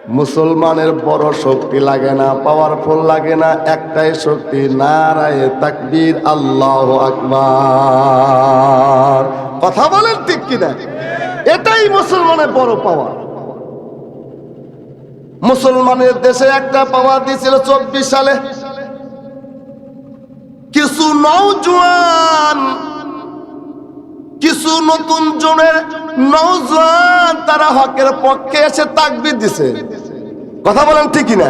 মুসলমানের বড় শক্তি লাগে না, পাওয়ারফুল লাগে না, একটাই শক্তি, নারায়ে তাকবীর, আল্লাহু আকবার। কথা বলেন ঠিক কিনা? এটাই মুসলমানের বড় পাওয়ার। মুসলমানের দেশে একটা পাওয়ার দিয়েছিল 24 সালে। কিছু নওজোয়ান, কিছু নতুন জনের নওজোয়ান তারা হকের পক্ষে এসে তাকবীর দিছে। কথা বলেন ঠিক কিনা?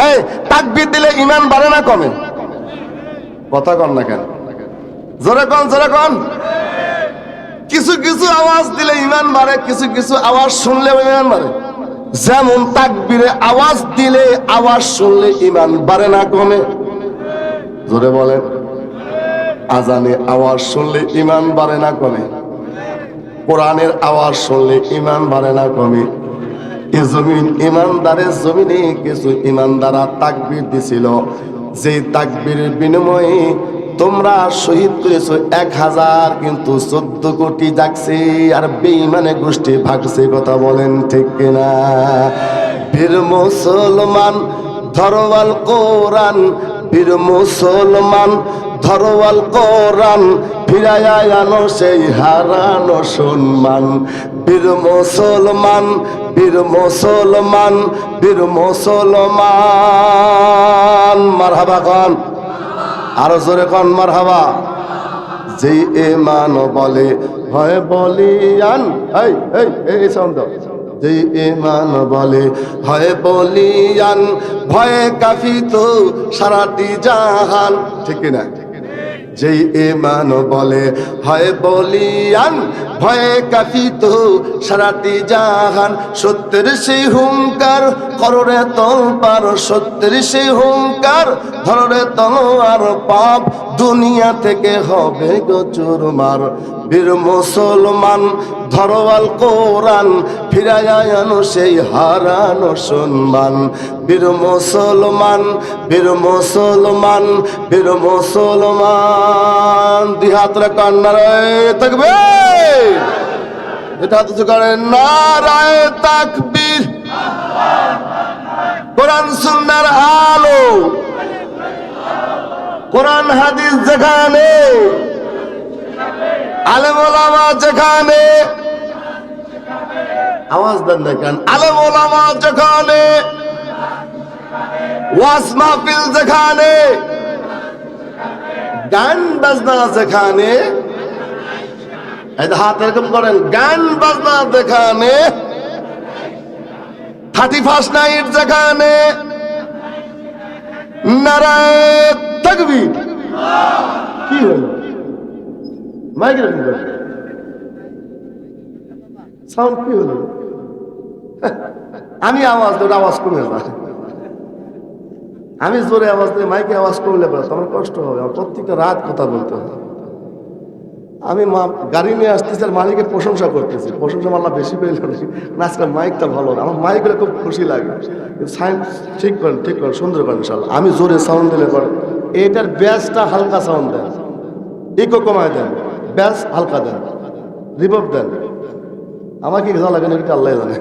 এই তাকবীর দিলে ঈমান বাড়ে না কমে? কথা কন না কেন? জোরে কন, জোরে কন। কিছু কিছু আওয়াজ দিলে ঈমান বাড়ে, কিছু কিছু আওয়াজ শুনলে ঈমান বাড়ে। যেমন তাকবীরে আওয়াজ দিলে, আওয়াজ শুনলে ঈমান বাড়ে না কমে? জোরে বলেন। আজানে আওয়াজ শুনলে ঈমান বাড়ে না কমে? কোরআনের আওয়াজ শুনলে ঈমান বাড়ে না কমে? এ জমিন ঈমানদারের জমিনে কিছু ঈমানদাররা তাকবীর দিছিল, যে তাকবীরের বিনিময়ে তোমরা শহীদ করেছো 1000, কিন্তু 14 কোটি জাগছে আর বেঈমানে গোষ্ঠী ভাগছে। কথা বলেন ঠিক কিনা? বীর মুসলমান ধরওয়াল কোরআন, বীর মুসলমান ধরওয়াল কোরআন, ফিরাইয়া আনো সেই হারানো সম্মান। বীর মুসলমান, বীর মুসলমান, বীর মুসলমান। মারহাবা কন, আরো জোরে কন মারহাবা। যে ঈমান বলে হয় বলিয়ান, এই এই এই সাউন্ড, যে ঈমান বলে হয় বলিয়ান, ভয়ে কাঁপিত সারাটি জাহান। ঠিক না? যেই ঈমান বলে হয় বলিয়ান, ভয়ে কাঁপিত সারাটি জাহান। সত্যের সেই হুঙ্কার কররে তলপার, সত্যের সেই হুঙ্কার ধরে তলোয়ার, পাপ দুনিয়া থেকে হবে গো চুরমার। বীর মুসলমান ধরওয়াল কোরআন, ফিরাইয়া আনো সেই হারানো সম্মান। বীর মুসলমান, বীর মুসলমান, বীর মুসলমান। দুই হাত রে কান্নারায় তাকবীর, এটা তো করেন নারায়ে তাকবীর। কোরআন সুন্নাহর আলো, কোরআন হাদিস যেখানে, আলেম ওলামা যেখানে, আওয়াজ দেন না কেন? আলেম ওলামা যেখানে, ওয়াজ মাহফিল যেখানে, গান বাজনা যেখানে, এই হাত এরকম করেন, গান বাজনা যেখানে, 31st নাইট যেখানে, নারায়ে তাকবীর। কি হলো? মাইক এরকম করে সাউন্ড কি হলো? আমি আওয়াজ দেব, আওয়াজ কমে যায়। আমি জোরে আওয়াজ দিই, মাইকে আওয়াজ কমলে পড়ে তোমার কষ্ট হবে। আমার প্রত্যেকটা রাত কথা বলতে হবে। আমি গাড়ি নিয়ে আসতেছি আর মালিকের প্রশংসা করতেছি, প্রশংসা মাল্লা বেশি পেয়ে না, আজকাল মাইকটা ভালো। আমার মাইকগুলো খুব খুশি লাগে। সাউন্ড ঠিক করেন, ঠিক করেন, সুন্দর করেন ইনশাল্লাহ। আমি জোরে সাউন্ড দিলে পরে এটার ব্যাসটা হালকা সাউন্ড দেন, ইকো কমায় দেন, ব্যাস হালকা দেন, রিভার্ব দেন। আমার কি ভালো লাগে না এটা আল্লাহ জানে।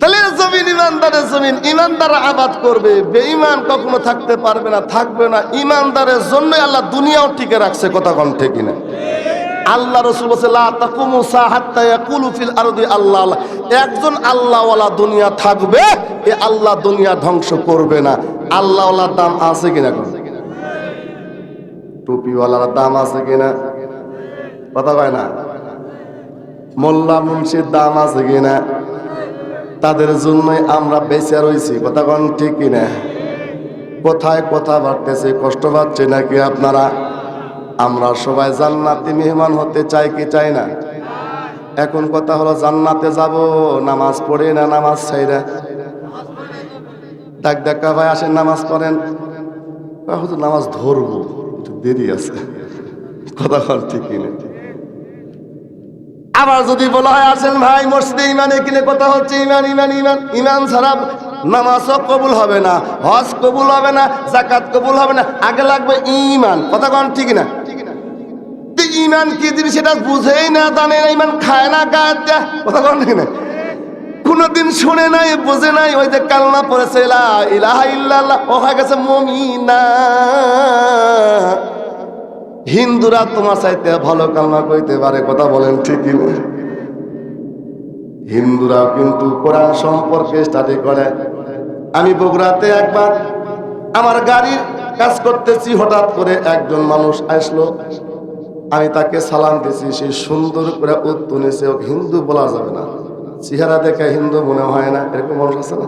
তাহলে জমিন ইমানদারের জমিন, ইমানদার আবাদ করবে, বেঈমান কখনো থাকতে পারবে না, থাকবে না। ইমানদারের জন্য আল্লাহ দুনিয়াও টিকে রাখছে। কথা কন ঠিক কিনা? আল্লাহ রাসূল বলেছে লা তাকুমু সা হাত্তা ইয়াকুলু ফিল আরদি আল্লাহ আল্লাহ। একজন আল্লাহওয়ালা দুনিয়া থাকবে, এ আল্লাহ দুনিয়া ধ্বংস করবে না। আল্লাহওয়ালার দাম আছে কিনা? কোন টুপিওয়ালার দাম আছে কিনা? কথা কয় না। মোল্লা মুন্সির দাম আছে কিনা? তাদের জন্যই আমরা বেঁচে রয়েছি। কথা কন ঠিক কিনা? কোথায় কথা বাড়তেছে, কষ্ট পাচ্ছে নাকি আপনারা? আমরা সবাই জান্নাতি মেহমান হতে চাই কি চাই না? এখন কথা হলো জান্নাতে যাব নামাজ পড়ে না নামাজ ছাইরা? ডাক ডাকা ভাই আসেন নামাজ পড়েন, হুজুর নামাজ ধরবো, একটু দেরি আছে। কথা কন ঠিক কিনা? আবার যদি বলা হয় আসেন ভাই মসজিদে ইমানে কিনে কথা হচ্ছে, ইমান ইমান ইমান, ইমান ছাড়া নামাজও কবুল হবে না, হজ কবুল হবে না, যাকাত কবুল হবে না, আগে লাগবে ইমান। কথা কন ঠিক না? ইমান কি জিনিস সেটা বুঝেই না, জানে না, ইমান খায় না গায়ে। কথা কন ঠিক না? কোনদিন শুনে নাই, বুঝে নাই, ওই যে কালমা পড়েছে লা ইলাহা ইল্লাল্লাহ, ও হয়ে গেছে মুমিনা। হিন্দুরা তোমার চাইতে ভালো কালমা কইতে পারে, কথা বলেন ঠিকই না? হিন্দুরা কিন্তু কোরআন সম্পর্কে স্টাডি করে। আমি বগুড়াতে একবার আমার গাড়ির কাজ করতেছি, হঠাৎ করে একজন মানুষ আসলো, আমি তাকে সালাম দিয়েছি, সে সুন্দর করে উত্তর নিয়েছে। হিন্দু বলা যাবে না, চেহারা দেখে হিন্দু মনে হয় না, এরকম মানুষ আছে না?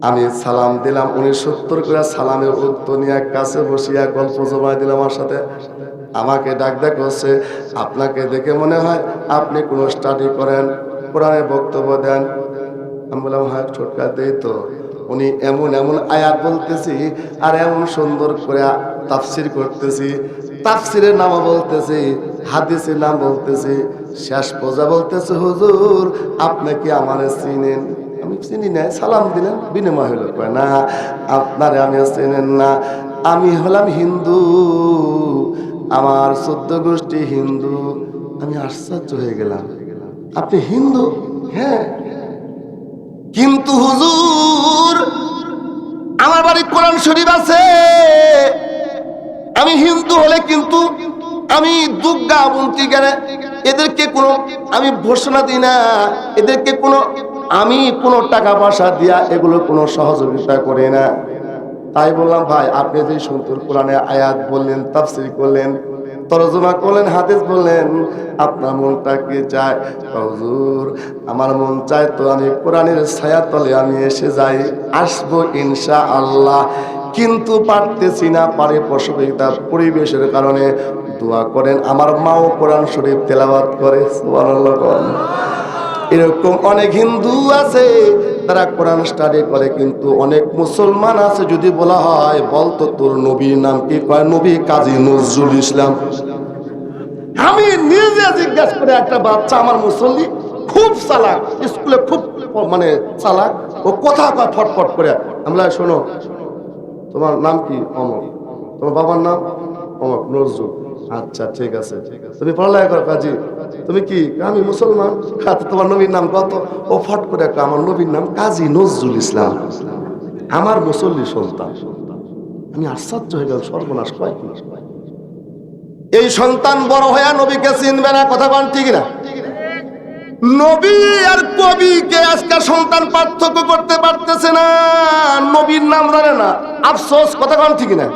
আমি সালাম দিলাম, উনি সত্তর করে সালামের উত্তর নিয়ে কাছে বসিয়া গল্প জমায় দিলাম আমার সাথে। আমাকে ডাক ডাক করছে, আপনাকে দেখে মনে হয় আপনি কোনো স্টাডি করেন, কোরআনে বক্তব্য দেন। আমি বললাম হ্যাঁ ছোটকা দেই তো। উনি এমন এমন আয়াত বলতেছি আর এমন সুন্দর করে তাফসির করতেছি, তাফসিরের নাম বলতেছি, হাদিসের নাম বলতেছি, শেষ পর্যন্ত বলতেছে হুজুর আপনি কি আমারে চিনেন? আমি চিনি না। সালাম দিলেন, বিনিময় হইল, কয় না আপনারে আমি চিনেন না, আমি হলাম হিন্দু, আমার 14 গোষ্ঠী হিন্দু। আমি আশ্চর্য হয়ে গেলাম, আপনি হিন্দু? হ্যাঁ। কিন্তু হুজুর আমার বাড়ি কোরআন শরীফ আছে, আমি হিন্দু হলে কিন্তু আমি দুর্গা মন্ত্রী গেলে এদেরকে কোনো আমি ঘোষণা দিই না, এদেরকে কোনো আমি কোনো টাকা পয়সা দিয়া এগুলো কোনো সহযোগিতা করি না। তাই বললাম ভাই আপনি যে সুন্দর কোরআনে আয়াত বললেন, তাফসীর করলেন, তরজমা করলেন, হাদিস বললেন, আপনার মনটা কি চায়? হুজুর আমার মন চায় তো আমি কোরআনের ছায়া তলে আমি এসে যাই, আসবো ইনশাআল্লাহ, কিন্তু পারতেছি না, পারে অসুবিধা পরিবেশের কারণে। দোয়া করেন আমার মাও কোরআন শরীফ তেলাওয়াত করে, সুবহানাল্লাহ। এরকম অনেক হিন্দু আছে তারা কোরআন স্টাডি করে, কিন্তু অনেক মুসলমান আছে যদি বলা হয় বলতো তোর নবীর নাম কি, কয় নবী কাজী নজরুল ইসলাম। আমি নিজে জিজ্ঞাসা করে একটা বাচ্চা আমার মুসল্লি খুব চালাক, স্কুলে খুব মানে চালাক, ও কথা কয় ফটফট করে। আমরা শোনো তোমার নাম কি? অমক। তোমার বাবার নাম? অমক, নজরুল। আচ্ছা ঠিক আছে, তুমি পড়ালেখা করো কাজী, তুমি কি? আমি মুসলমান। তোমার নবীর নাম কত? ও ফট করে আমার নবীর নাম কাজী নজরুল ইসলাম। আমার মুসল্লি সন্তান। আমি আশ্চর্য হয়ে গেলাম, সর্বনাশ কয় কি? এই সন্তান বড় হয়ে নবীকে চিনবে না, কথা বল ঠিক না? নবী আর কবিকে আজকে সন্তান পার্থক্য করতে পারতেছে না, নবীর নাম জানে না, আফসোস, কথা বল ঠিক না?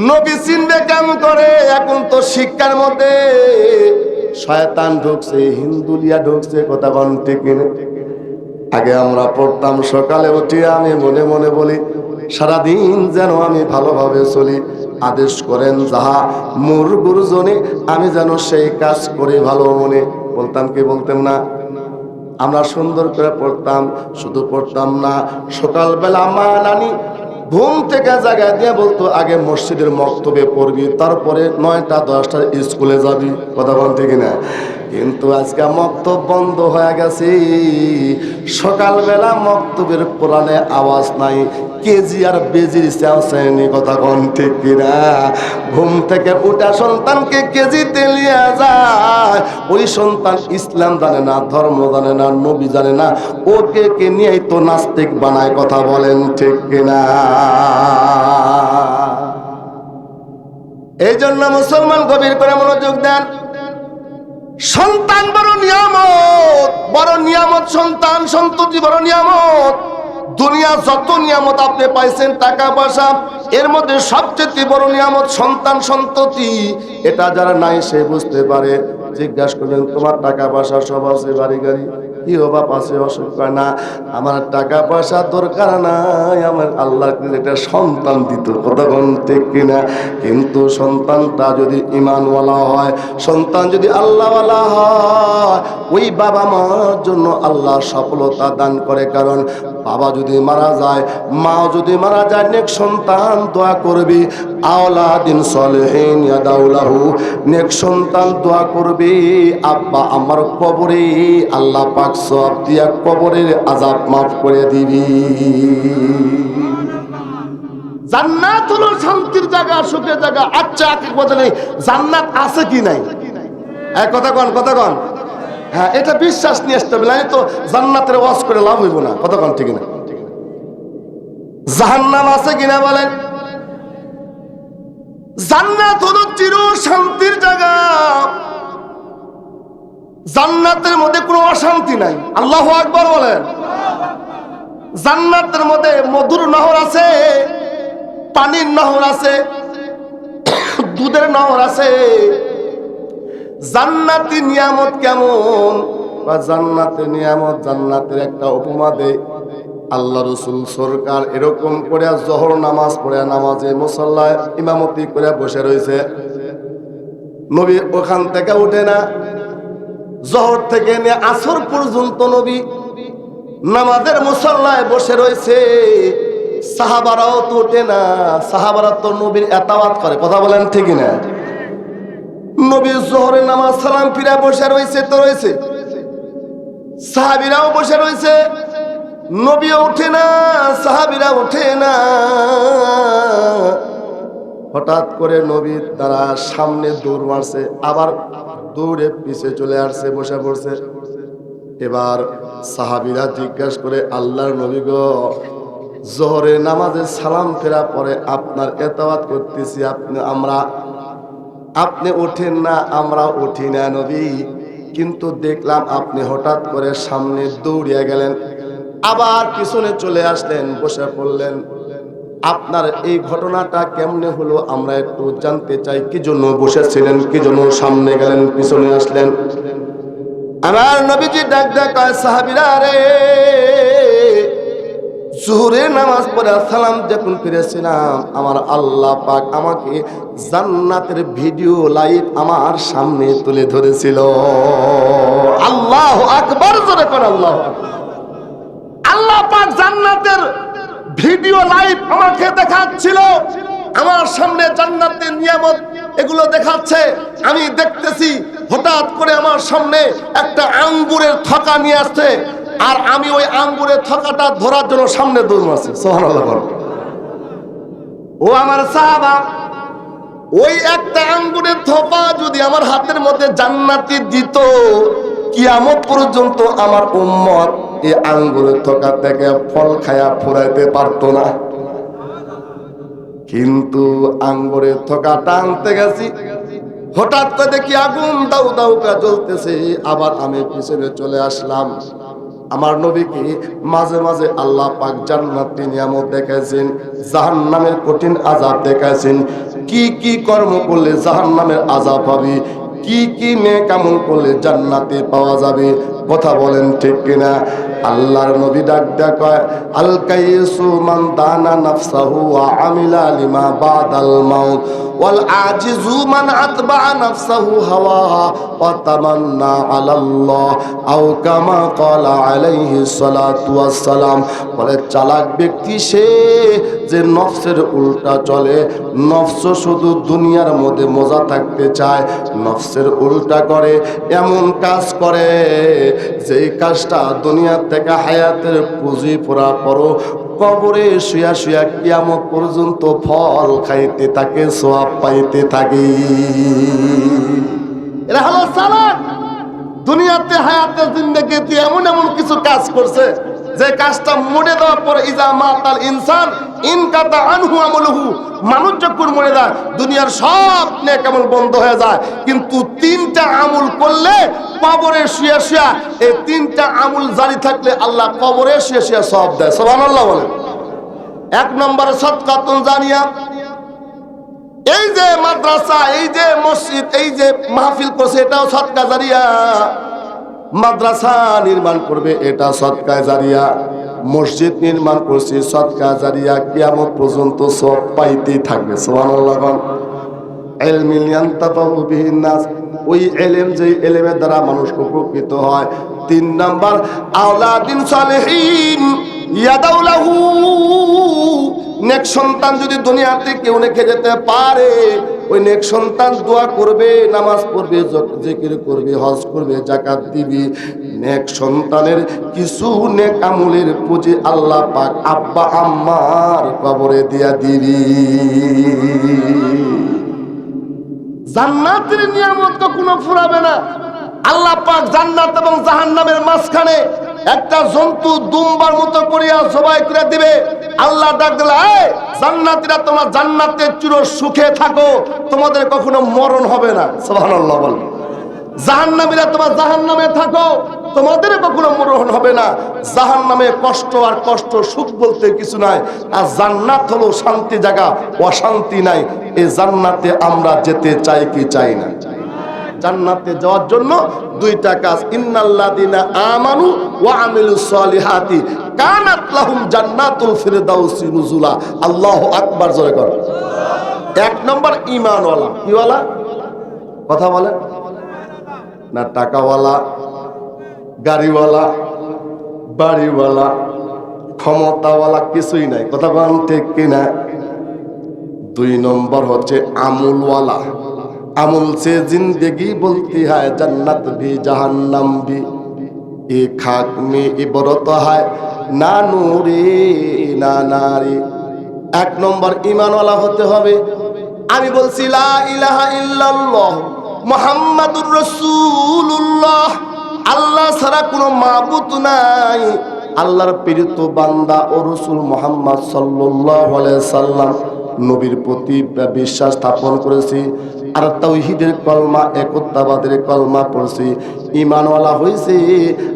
নবী চিনবে কেমন করে? এখন তো শিক্ষার মধ্যে শয়তান ঢুকছে, হিন্দুলিয়া ঢুকছে, কথা বল ঠিক না? আগে আমরা পড়তাম, সকালে উঠে আমি মনে মনে বলি সারাদিন যেন আমি ভালোভাবে চলি, আদেশ করেন যাহা মোর গুরুজনে, আমি যেন সেই কাজ করি ভালো মনে। বলতাম কি বলতাম না? আমরা সুন্দর করে পড়তাম, শুধু পড়তাম না, সকালবেলা মা নানি ঘুম থেকে জায়গায় দিয়ে বলতো আগে মসজিদের মক্তবে পড়বি, তারপরে 9টা 10টার স্কুলে যাবি, কথা বলতে কিনা? কিন্তু আজকে মক্তব বন্ধ হয়ে গেছে, সকালবেলা মক্তবের কোরআনে আওয়াজ নাই, কেজি আর বেজির শ্রেণী, কথা কোন ঠিক কিনা? ঘুম থেকে উঠা সন্তানকে কেজিতে নিয়ে যায়, ওই সন্তান ইসলাম জানে না, ধর্ম জানে না, নবী জানে না, ওকে কে নিয়েই তো নাস্তিক বানায়, কথা বলেন ঠিক কিনা? এই জন্য মুসলমান গভীর করে মনোযোগ দেন। সন্তান বড় নিয়ামত, বড় নিয়ামত, সন্তান সন্ততি বড় নিয়ামত। দুনিয়া যত নিয়ামত আপনি পাইছেন, টাকা পয়সা, এর মধ্যে সবচেয়ে বড় নিয়ামত সন্তান সন্ততি। এটা যারা নাই সে বুঝতে পারে। জিজ্ঞাসা করবেন তোমার টাকা পয়সা সব আছে, বাড়ি গাড়ি কি অভাব আছে? অসুখ হয় না, আমার টাকা পয়সা দরকার নাই, আমার আল্লাহ এটা সন্তান দিত, কথা বল ঠিক কিনা? কিন্তু সন্তানটা যদি ঈমানওয়ালা হয়, সন্তান যদি আল্লাহওয়ালা হয়, ওই বাবা মার জন্য আল্লাহ সফলতা দান করে। কারণ বাবা যদি মারা যায়, মা যদি মারা যায়, নেক সন্তান দোয়া করবি, আওলাদিন সলিহিন ইয়াদাউলাহু, নেক সন্তান দোয়া করবি, আব্বা আমার কবরে আল্লাহ পাক সওয়াব দিয়া কবরের আযাব মাফ করে দিবি। জান্নাত হলো শান্তির জায়গা, সুখের জায়গা। আচ্ছা আকিক বলে জান্নাত আছে কি নাই? এক কথা কন, কথা কন। হ্যাঁ, এটা বিশ্বাস নিয়ে আসতে হবে, নাই তো জান্নাতের ওয়াজ করে লাভ হইব না। কতক্ষণ ঠিক না? জাহান্নাম আছে কিনা বলেন? জান্নাত হলো চির শান্তির জায়গা। জান্নাতের মধ্যে কোনো অশান্তি নাই। আল্লাহু আকবার বলেন। জান্নাতের মধ্যে মধুর নহর আছে, পানির নহর আছে, দুধের নহর আছে। জান্নাতি নিয়ামত কেমন, বা জান্নাতের নিয়ামত, জান্নাতের একটা উপমা দেয় আল্লাহ রসুল সরকার। এরকম করে জোহর নামাজ পড়ে, নামাজে মুসল্লায় ইমামতি করে বসে রয়েছে। নবী ওখান থেকে উঠে না। জোহর থেকে নিয়ে আসর পর্যন্ত নবী নামাজের মুসল্লায় বসে রয়েছে। সাহাবারাও তো ওঠে না। সাহাবারা তো নবীর এতাওয়াত করে। কথা বলেন ঠিক না? নবী জোহরের নামাজ সালাম ফিরা বসে রয়েছে তো রয়েছে, সাহাবীরাও বসে রয়েছে। নবীও ওঠে না, সাহাবীরা ওঠে না। হঠাৎ করে নবীর তারা সামনে দৌড় মারছে, আবার দৌড়ে পিছে চলে আসছে, বসে পড়ছে। এবার সাহাবীরা জিজ্ঞাসা করে, আল্লাহর নবী গো, জোহরের নামাজে সালাম ফেরা পরে আপনার এতাওয়াত করতেছি, আপনি ওঠেন না, আমরা উঠি না নবী। কিন্তু দেখলাম আপনি হঠাৎ করে সামনে দৌড়িয়ে গেলেন, আবার পিছনে চলে আসলেন, বসে পড়লেন। আপনার এই ঘটনাটা কেমনে হলো আমরা একটু জানতে চাই। কি জন্য বসেছিলেন, কি জন্য সামনে গেলেন, পিছনে আসলেন? আমার নবীজি ডাক ডাক সাহাবীরা রে, জোহরের নামাজ পড়ে সালাম যখন ফিরেছিলাম, আমার আল্লাহ পাক আমাকে জান্নাতের ভিডিও লাইভ আমার সামনে তুলে ধরেছিল। আল্লাহু আকবার, জোরে করে আল্লাহু আকবার। আল্লাহ পাক জান্নাতের ভিডিও লাইভ আমাকে দেখাচ্ছিল। আমার সামনে জান্নাতের নিয়ামত এগুলো দেখাচ্ছে, আমি দেখতেছি। হঠাৎ করে আমার সামনে একটা আঙ্গুরের থোকা নিয়ে আসছে, আর আমি ওই আঙ্গুরের থোকাটা ধরার জন্য সামনে দৌড় মারছি। সুবহানাল্লাহ। ও আমার সাহাবা, ওই একটা আঙ্গুরের থোকা যদি আমার হাতের মধ্যে জান্নাতি দিত, কিয়ামত পর্যন্ত আমার উম্মত এই আঙ্গুরের থোকা থেকে ফল খায়া ফুরাইতে পারতো না। কিন্তু আঙ্গুরের থোকা টানতে গেছি, হঠাৎ করে দেখি আগুন দাউ দাউ করে জ্বলতেছে। আবার আমি পিছনে চলে আসলাম। আমার নবীকে মাঝে মাঝে আল্লাহ পাক জান্নাতের নিয়ামত দেখাইছেন, জাহান্নামের কঠিন আযাব দেখাইছেন। কি কি কর্ম করলে জাহান্নামের আযাব পাবি, কি কি নেক আমল করলে জান্নাতে পাওয়া যাবে। কথা বলেন ঠিক কিনা? আল্লাহর নবী ডাক ডাক কয়, আল কাইসু মান দানা নাফসাহু ওয়া আমিলা লিমা বাদাল মাউত ওয়াল আজিজু মান আতবা নাফসাহু হাওয়াহা ওয়া তামান্না আলাল্লাহ আও কামা ক্বালা আলাইহিস সালাতু ওয়াস সালাম। বলে চালাক ব্যক্তি সে যে নফসের উল্টা চলে। নফস শুধু দুনিয়ার মধ্যে মজা থাকতে চায়, নফসের উল্টা করে, এমন কাজ করে যেই কাজটা দুনিয়া থেকে হায়াতের পুঁজি পুরা পড়ো, কবরে শুয়া শুয়া কিয়ামত পর্যন্ত ফল খাইতে থাকে, সওয়াব পাইতে থাকে। এরা হলো চালাক। দুনিয়াতে হায়াতের জিন্দেগিতে এমন এমন কিছু কাজ করছে যে কাজটা মরে দেওয়ার পরে ইজা মাতাল ইনসান ইনকাতা আনহু আমলুহু, মানুষ যখন মরে যায় দুনিয়ার সব নেক আমল বন্ধ হয়ে যায়। কিন্তু তিনটা আমল করলে কবরে শুয়ে শুয়ে, এই তিনটা আমল জারি থাকলে আল্লাহ কবরে শুয়ে শুয়ে সওয়াব দেয়। সুবহানাল্লাহ বলেন। এক নম্বরে সাদকাতুন জারিয়া। এই যে মাদ্রাসা, এই যে মসজিদ, এই যে মাহফিল করছে, এটাও সাদকা জারিয়া। মাদ্রাসা নির্মাণ করবে, এটা সাদকা জারিয়া। মসজিদ নির্মাণ করছে, সাদকা জারিয়া। কিয়ামত পর্যন্ত সব পাইতেই থাকবে। সুবহানাল্লাহ। ইলমিন ইয়ানতাফাউ বিহিন নাস, ওই ইলম যে ইলমের দ্বারা মানুষ উপকৃত হয়। তিন নাম্বার আওলাদিন সালেহিন ইয়াদাউলাহু, নেক সন্তান যদি দুনিয়াতে কেউ রেখে যেতে পারে, ওই নেক সন্তান দোয়া করবে, নামাজ পড়বে, জিকির করবে, হজ করবে, যাকাত দিবি। নেক সন্তানের কিছু নেক আমলের পুঁজি আল্লাহ পাক আব্বা আম্মার কবরে দিয়া দিবি। জান্নাতের নিয়ামত কখনো ফুরাবে না। আল্লাহ পাক জান্নাত এবং জাহান্নামের মাঝখানে একটা জন্তু দুম্বার মতো করিয়া জবাই করে দিবে। আল্লাহ ডাক দিল, এই জান্নাতীরা তোমরা জান্নাতে চির সুখে থাকো, তোমাদের কখনো মরণ হবে না। সুবহানাল্লাহ বল। জাহান্নামীরা তোমরা জাহান্নামে থাকো, তোমাদের কখনো মরণ হবে না। জাহান্নামে কষ্ট আর কষ্ট, সুখ বলতে কিছু নাই। আর জান্নাত হলো শান্তি জায়গা, অশান্তি নাই। এই জান্নাতে আমরা যেতে চাই কি চাই না? জান্নাতে যাওয়ার জন্য দুইটা কাজ, ইন্নাল্লাযিনা আমানু ওয়া আমিলুস সলিহাতি কানাত লাহুম জান্নাতুল ফিরদাউসি নুজুলা। আল্লাহু আকবার, জোরে কর। এক নম্বর ঈমানওয়ালা। কিওয়ালা? কথা বলেন না। টাকাওয়ালা, গাড়িওয়ালা, বাড়িওয়ালা, ক্ষমতাওয়ালা কিছুই নাই। কথা বলেন ঠিক কিনা? দুই নম্বর হচ্ছে আমলওয়ালা। আমল से जिंदगी बोलती है जन्नत भी जहन्नम भी, ये खाक में इबरत है ना नूरे ना नारी। এক নম্বর ঈমানওয়ালা হতে হবে। আমি বলছি লা ইলাহা ইল্লাল্লাহ মুহাম্মাদুর রাসূলুল্লাহ, আল্লাহ ছাড়া কোনো মাবুদ নাই। আল্লাহর প্রেরিত বান্দা ও রাসূল মুহাম্মদ সাল্লাল্লাহু আলাইহি সাল্লাম নবীর প্রতি বিশ্বাস স্থাপন করেছি। আর তাওহীদের কলমা, একত্ববাদের কলমা পড়ছি, ঈমানওয়ালা হয়েছে।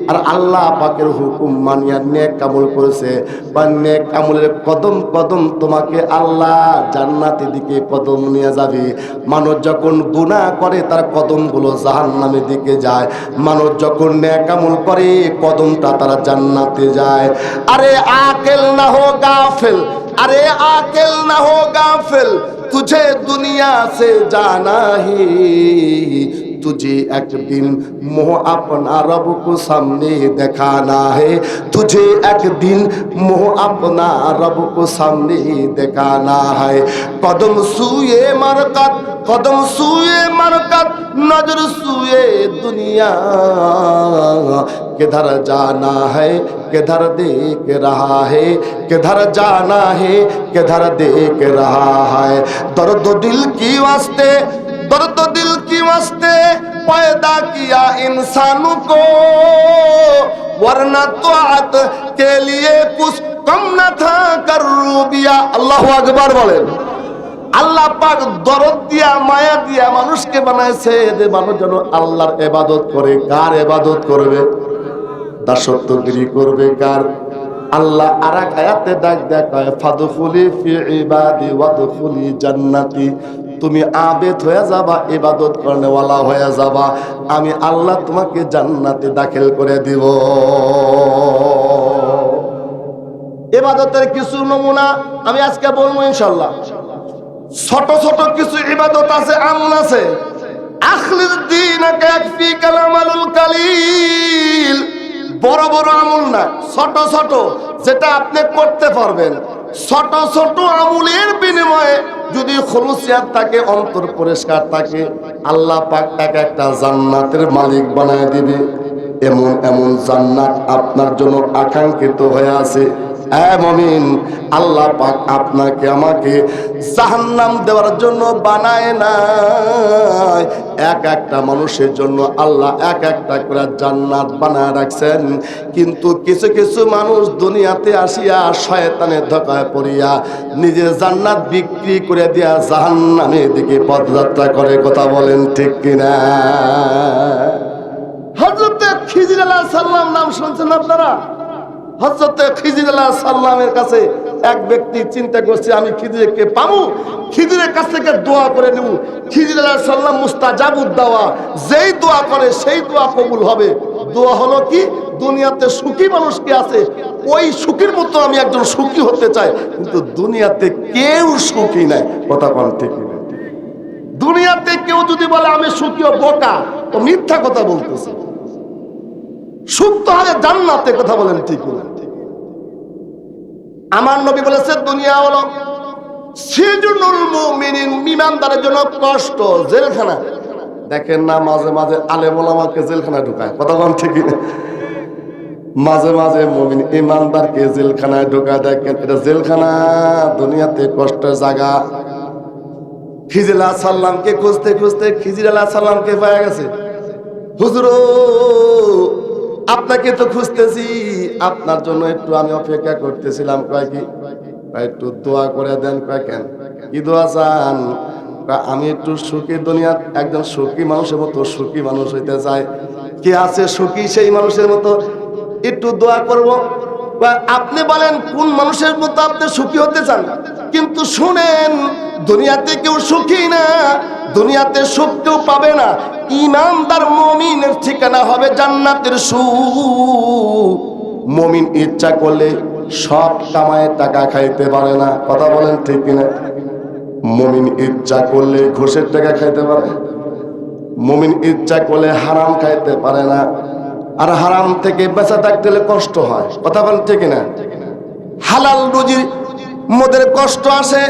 আর আল্লাহ পাকের হুকুম মানিয়া নেক আমল করেছে। বা নেক আমলের কদম কদম তোমাকে আল্লাহ জান্নাতের দিকে কদম নিয়ে যাবে। মানুষ যখন গুনাহ করে তার কদমগুলো জাহান্নামের দিকে যায়। মানুষ যখন নেক আমল করে কদমটা তারা জান্নাতে যায়। আরে আকেল না হো গাফিল, अरे आकिल ना हो गाफिल, तुझे दुनिया से जाना ही, तुझे एक दिन मोह अपना रब को सामने दिखाना है। तुझे एक दिन मोह अपना रब को सामने दिखाना है। कदम सूए मरकत, कदम सूए मरकत, नजर सूए दुनिया, किधर जाना है किधर देख रहा है, किधर जाना है किधर देख रहा है। दर्द दिल की वास्ते, दर्द दिल की वास्ते पैदा किया इंसान को, वरना तौअत के लिए कुछ कम न था करूबिया। अल्लाहु अकबर बोलें। আল্লাহ পাক দরদ দিয়া মায়া দিয়া মানুষকে বানাইছে যে মানুষ যেন আল্লাহর ইবাদত করে। কার ইবাদত করবে? দাসত্বগিরি করবে কার? আল্লাহ আরেক আয়াতে ডাক দেখায়, ফাদখুলি ফি ইবাদি ওয়াদখুলি জান্নাতি। তুমি আবেদ হয়ে যাবা, ইবাদত করনেওয়ালা হয়ে যাবা, আমি আল্লাহ তোমাকে জান্নাতে দাখিল করে দিব। ইবাদতের কিছু নমুনা আমি আজকে বলবো ইনশাআল্লাহ। ছোট ছোট কিছু ইবাদত আছে, আমল আছে। আখলিস দীনাকা ইয়াকফিকাল আমালুল কালিল। বড় বড় আমল না, ছোট ছোট যেটা আপনি করতে পারবেন। ছোট ছোট আমলের বিনিময়ে যদি খুলুসিয়াত থাকে, অন্তর পরিষ্কার থাকে, আল্লাহ পাক তাকে একটা জান্নাতের মালিক বানায় দিবে। এমন এমন জান্নাত আপনার জন্য আকাঙ্ক্ষিত হয়ে আছে। মুমিন, আল্লাহ পাক আপনাকে আমাকে জাহান্নাম দেওয়ার জন্য বানায় নাই। এক একটা মানুষের জন্য আল্লাহ এক একটা করে জান্নাত বানায় রাখছেন। কিন্তু কিছু কিছু মানুষ দুনিয়াতে আসিয়া শয়তানের ধোঁকায় পড়িয়া নিজের জান্নাত বিক্রি করে দিয়া জাহান্নামের দিকে পদযাত্রা করে। কথা বলেন ঠিক কিনা? হযরত খিজির আলাইহিস সালাম নাম শুনছেন আপনারা? হযরত খিজির আলাইহিস সালামের কাছে এক ব্যক্তি চিন্তা করছে, আমি খিজিরকে পাবো, খিজিরের কাছ থেকে দোয়া করে নেব। খিজির আলাইহিস সালাম মুস্তাজাবুদ দাওয়া, যেই দোয়া করে সেই দোয়া কবুল হবে। দোয়া হলো কি? দুনিয়াতে সুখী মানুষ কি আছে, ওই সুখীর মতো আমি একজন সুখী হতে চাই। কিন্তু দুনিয়াতে কেউ সুখী নাই। কথা কোন ঠিক না? দুনিয়াতে কেউ যদি বলে আমি সুখী, ও বোকা, ও মিথ্যা কথা বলতেছে। সুখ তো হবে জান্নাতে। কথা বলেন ঠিক না? আমার নবী বলেছে দুনিয়া হলো সিজনুল মুমিনিন, ঈমানদারের জন্য কষ্ট, জেলখানা। দেখেন না মাঝে মাঝে আলেম ওলামাকে জেলখানায় ঢুকায়। কথা বলেন ঠিক না? মাঝে মাঝে মুমিন ঈমানদারকে জেলখানায় ঢুকায়। দেখেন এটা জেলখানা, দুনিয়াতে কষ্টের জায়গা। খিজির আলাইহিস সালামকে খুঁজতে খুঁজতে খিজির আলাইহিস সালামকে পাওয়া গেছে। হুজুর আপনাকে তো খুঁজতেছি, আপনার জন্য একটু আমি অপেক্ষা করতেছিলাম। কয় কি? একটু দোয়া করে দেন। কয় কেন, কি দোয়া চান? আমি একটু সুখী, দুনিয়ার একজন সুখী মানুষের মতো সুখী মানুষ হইতে চাই। কে আছে সুখী সেই মানুষের মতো? একটু দোয়া করব। আপনি বলেন কোন মানুষের মতো আপনি সুখী হতে চান? কিন্তু শুনেন, দুনিয়াতে কেউ সুখী না, দুনিয়াতে সুখ কেউ পাবে না। ঈমানদার মুমিনের ঠিকানা হবে জান্নাতের সুখ। মুমিন ইচ্ছা করলে সব কামায় টাকা খাইতে পারে না। কথা বলেন ঠিক কিনা? মুমিন ইচ্ছা করলে ঘুষের টাকা খাইতে পারে, মুমিন ইচ্ছা করলে হারাম খাইতে পারে না। আর হারাম থেকে বেঁচে থাকতে হলে কষ্ট হয়। কথা বলেন ঠিক কিনা? হালাল রুজির মধ্যে কষ্ট আসে,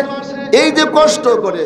এই যে কষ্ট করে